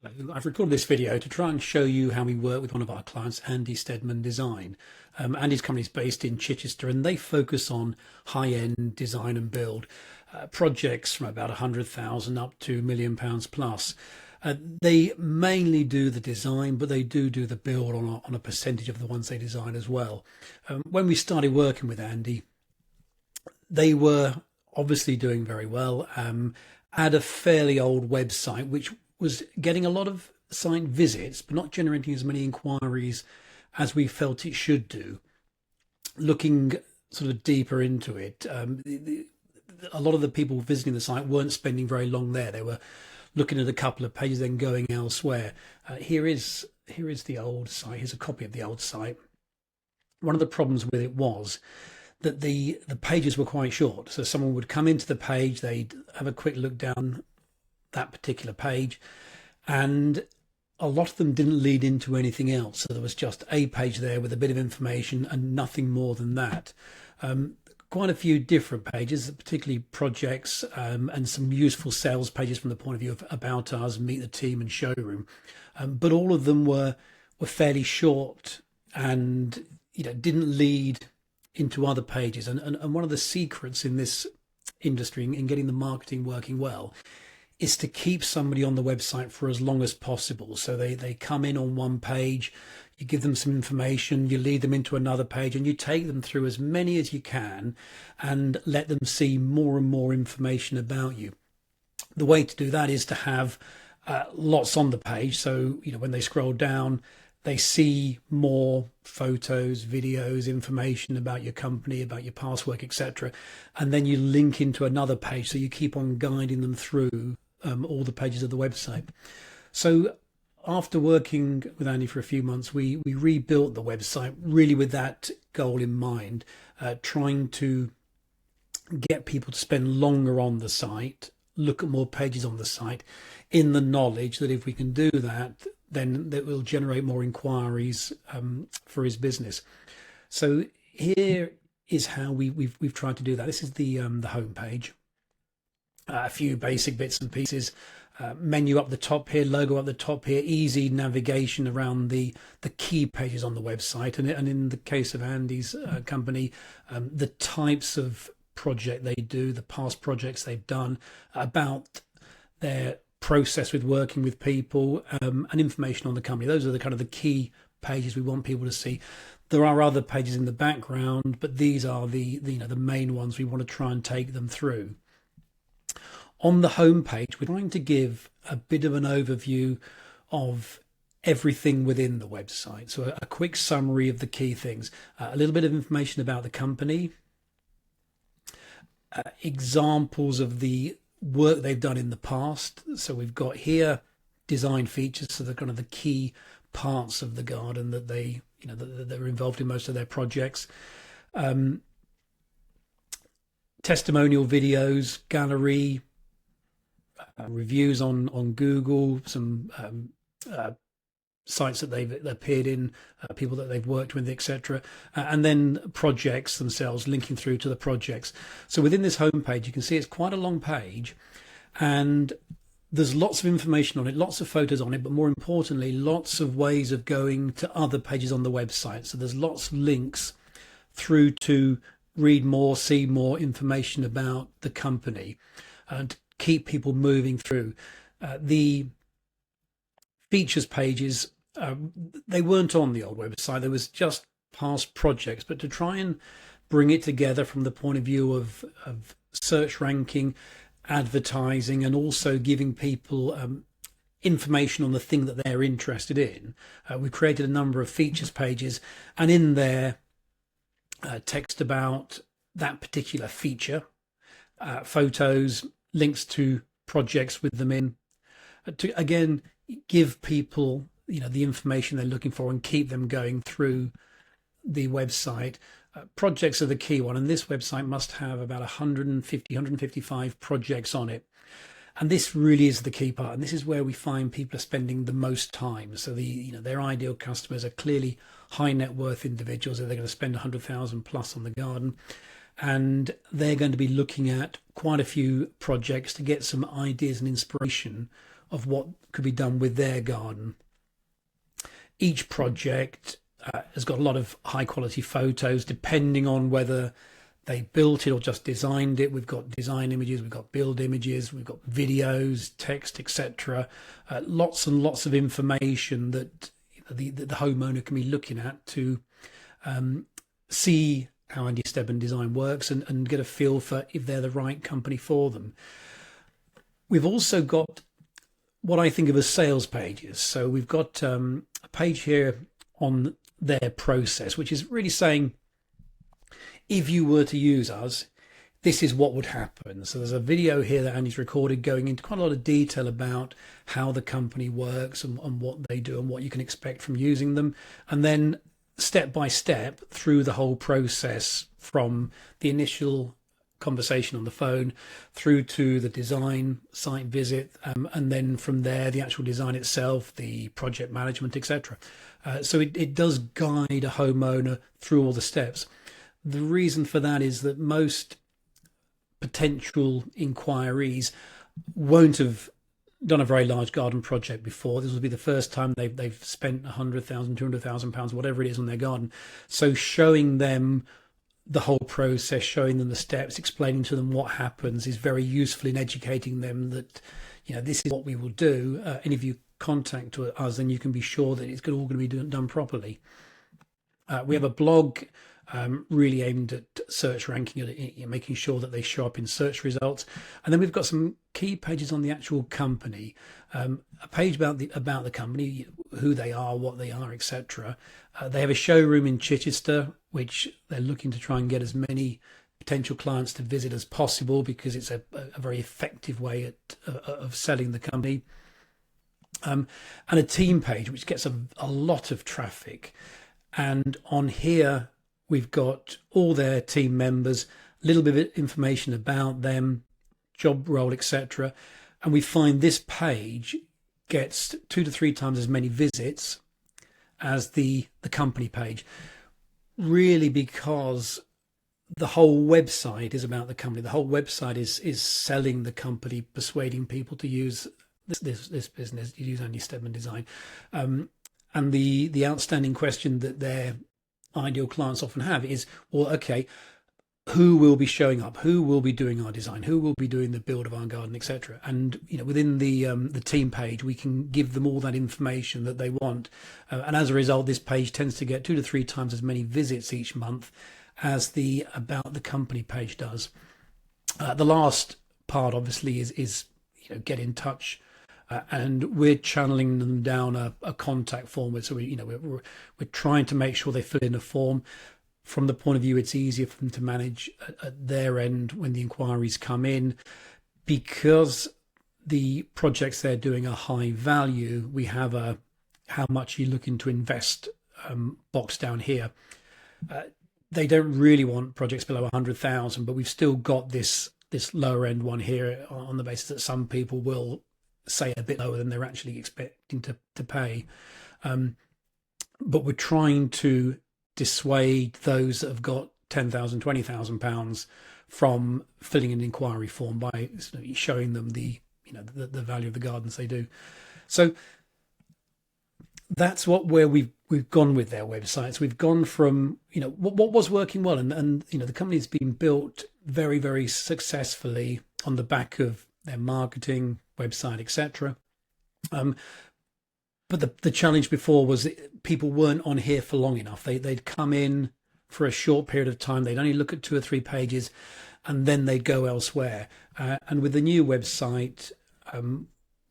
I've recorded this video to try and show you how we work with one of our clients, Andy Stedman Design. Andy's company is based in Chichester and they focus on high-end design and build projects from about 100,000 up to £1 million plus. They mainly do the design, but they do the build on a percentage of the ones they design as well. When we started working with Andy, they were obviously doing very well, had a fairly old website, which was getting a lot of site visits, but not generating as many inquiries as we felt it should do. Looking sort of deeper into it, a lot of the people visiting the site weren't spending very long there. They were looking at a couple of pages, then going elsewhere. Here is the old site. Here's a copy of the old site. One of the problems with it was that the pages were quite short. So someone would come into the page, they'd have a quick look down that particular page, and a lot of them didn't lead into anything else. So there was just a page there with a bit of information and nothing more than that. Quite a few different pages, particularly projects, and some useful sales pages from the point of view of about us, meet the team and showroom. But all of them were fairly short and didn't lead into other pages. And one of the secrets in this industry in getting the marketing working well is to keep somebody on the website for as long as possible. So they come in on one page, you give them some information, you lead them into another page, and you take them through as many as you can and let them see more and more information about you. The way to do that is to have lots on the page. So, when they scroll down, they see more photos, videos, information about your company, about your past work, etc. And then you link into another page. So you keep on guiding them through all the pages of the website. So after working with Andy for a few months, we rebuilt the website really with that goal in mind, trying to get people to spend longer on the site, look at more pages on the site, in the knowledge that if we can do that, then that will generate more inquiries for his business. So here is how we've tried to do that. This is the home page. A few basic bits and pieces, menu up the top here, logo up the top here, easy navigation around the key pages on the website, and in the case of Andy's company, the types of project they do, the past projects they've done, about their process with working with people, and information on the company. Those are the kind of the key pages we want people to see. There are other pages in the background, but these are the main ones we want to try and take them through. On the home page, we're trying to give a bit of an overview of everything within the website. So a quick summary of the key things, a little bit of information about the company, examples of the work they've done in the past. So we've got here design features, so they're kind of the key parts of the garden that that they're involved in most of their projects. Testimonial videos, gallery, reviews on Google, some sites that they've appeared in, people that they've worked with, etc. And then projects themselves, linking through to the projects. So within this homepage, you can see it's quite a long page, and there's lots of information on it, lots of photos on it, but more importantly, lots of ways of going to other pages on the website. So there's lots of links through to read more, see more information about the company, and keep people moving through. The features pages, they weren't on the old website. There was just past projects, but to try and bring it together from the point of view of search ranking, advertising, and also giving people information on the thing that they're interested in, we created a number of features pages, and in there text about that particular feature, photos, links to projects with them in, to again give people the information they're looking for and keep them going through the website. Projects are the key one, and this website must have about 155 projects on it, and this really is the key part, and this is where we find people are spending the most time. So their ideal customers are clearly high net worth individuals, they're going to spend 100,000 plus on the garden, and they're going to be looking at quite a few projects to get some ideas and inspiration of what could be done with their garden. Each project has got a lot of high quality photos, depending on whether they built it or just designed it. We've got design images, we've got build images, we've got videos, text, etc. Lots and lots of information that the homeowner can be looking at to see how Andy Stedman design works and get a feel for if they're the right company for them. We've also got what I think of as sales pages. So we've got a page here on their process, which is really saying, if you were to use us, this is what would happen. So there's a video here that Andy's recorded going into quite a lot of detail about how the company works and what they do and what you can expect from using them. And then step by step through the whole process, from the initial conversation on the phone through to the design site visit, and then from there the actual design itself, the project management, etc. So it does guide a homeowner through all the steps. The reason for that is that most potential inquiries won't have done a very large garden project before. This will be the first time they've spent £100,000, £200,000, whatever it is, on their garden. So showing them the whole process, showing them the steps, explaining to them what happens is very useful in educating them that, you know, this is what we will do. And if you contact us, then you can be sure that it's all going to be done properly. We have a blog really aimed at search ranking, making sure that they show up in search results. And then we've got some key pages on the actual company, a page about the company, who they are, what they are, etc. They have a showroom in Chichester, which they're looking to try and get as many potential clients to visit as possible, because it's a very effective way of selling the company. And a team page, which gets a lot of traffic. And on here, we've got all their team members, a little bit of information about them, job role, etc. And we find this page gets 2 to 3 times as many visits as the company page, really because the whole website is about the company. The whole website is selling the company, persuading people to use this business, to use Andy Stedman Design. And the outstanding question that their ideal clients often have is, well, okay, who will be showing up? Who will be doing our design? Who will be doing the build of our garden, etc.? And within the team page, we can give them all that information that they want. And as a result, this page tends to get 2 to 3 times as many visits each month as the about the company page does. The last part, obviously, is get in touch. And we're channeling them down a contact form. So we're trying to make sure they fill in a form. From the point of view, it's easier for them to manage at their end when the inquiries come in, because the projects they're doing are high value. We have a how much you're looking to invest box down here. They don't really want projects below 100,000, but we've still got this lower end one here on the basis that some people will say a bit lower than they're actually expecting to pay. But we're trying to dissuade those that have got £10,000, £20,000 from filling an inquiry form by showing them the value of the gardens they do. So that's where we've gone with their websites. We've gone from what was working well, and the company's been built very, very successfully on the back of their marketing, website, etc. But the challenge before was that people weren't on here for long enough. They'd come in for a short period of time. They'd only look at 2 or 3 pages, and then they'd go elsewhere. And with the new website,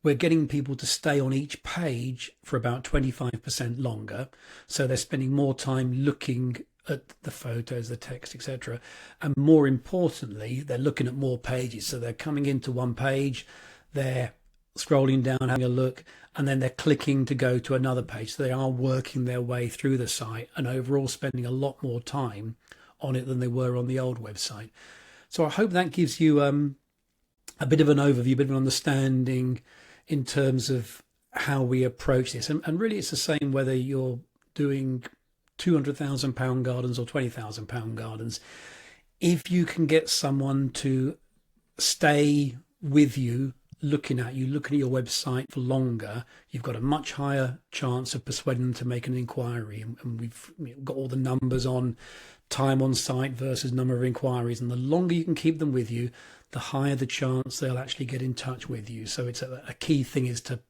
we're getting people to stay on each page for about 25% longer. So they're spending more time looking at the photos, the text, etc. And more importantly, they're looking at more pages. So they're coming into one page, they're scrolling down, having a look, and then they're clicking to go to another page. So they are working their way through the site and overall spending a lot more time on it than they were on the old website. So I hope that gives you a bit of an overview, a bit of an understanding in terms of how we approach this. And really it's the same whether you're doing £200,000 gardens or £20,000 gardens. If you can get someone to stay with you looking at your website for longer, you've got a much higher chance of persuading them to make an inquiry. And we've got all the numbers on time on site versus number of inquiries. And the longer you can keep them with you, the higher the chance they'll actually get in touch with you. So it's a key thing is to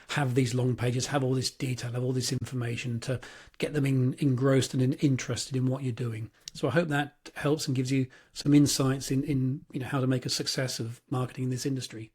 have these long pages, have all this detail, have all this information to get them engrossed and interested in what you're doing. So I hope that helps and gives you some insights in how to make a success of marketing in this industry.